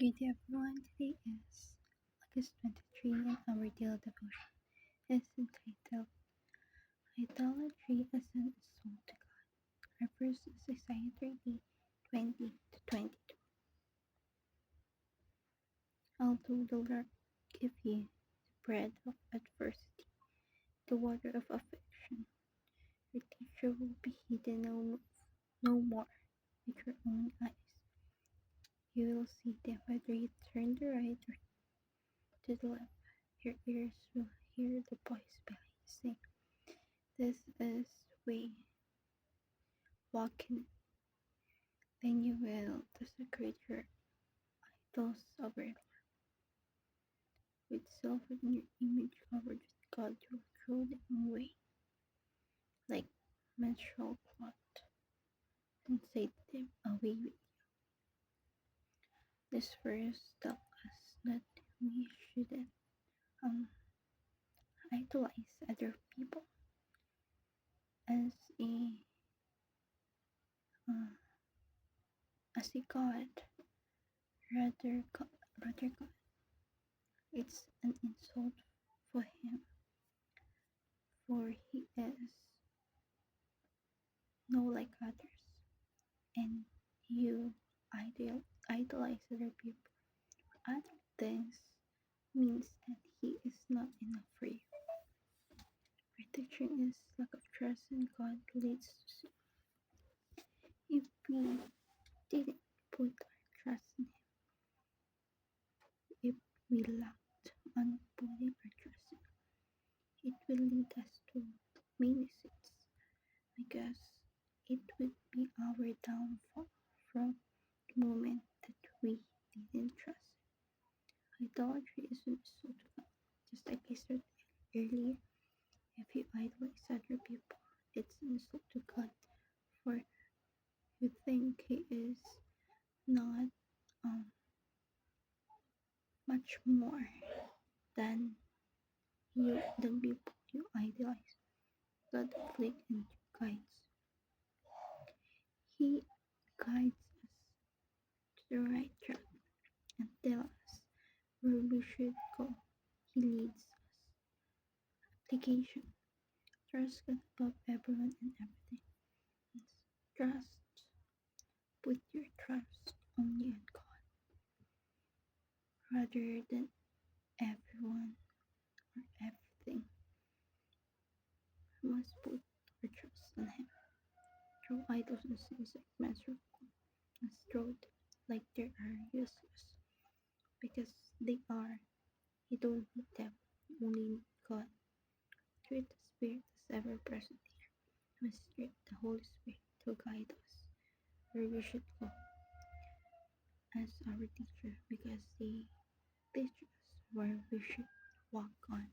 Good day everyone, today is August 23 and our daily devotion is entitled Idolatry as an Insult to God. Our verse is Isaiah 30:20-22. Although the Lord give you the bread of adversity, the water of affliction, your teacher will be hidden no more with your own eyes. You will see them whether you turn the right or to the left. Your ears will hear the voice behind you saying, "This is the way, walk in it." Then you will desecrate your idols over it. With self and your image covered with God, you will throw them away like menstrual cloth and say to them, "Away with you." This verse tells us that we shouldn't um, idolize other people as a uh, God, rather God. It's an insult for him, for he is no like others, and you idolize other people. Other things means that he is not enough for you. Protection is lack of trust in God leads to sin. If we didn't put our trust in him, if we lacked on putting our trust in him, it will lead us to many sins because it would be our downfall from the moment that we didn't trust. Idolatry is an insult to God. Just like I said earlier, if you idolize other people, it's an insult to God, for you think He is not much more than than people you idolize. God afflicts and guides. He guides us to the right track and tells us where we should go. He leads us. Application. Trust God above everyone and everything. Trust. Put your trust only in God rather than everyone or everything. We must put our trust in Him. Throw idols and sins like menstrual and throw them like they are useless because they are. You don't need them, you only need God. Treat the Spirit as ever present here. We treat the Holy Spirit to guide us where we should go as our teacher because they teach us where we should walk on.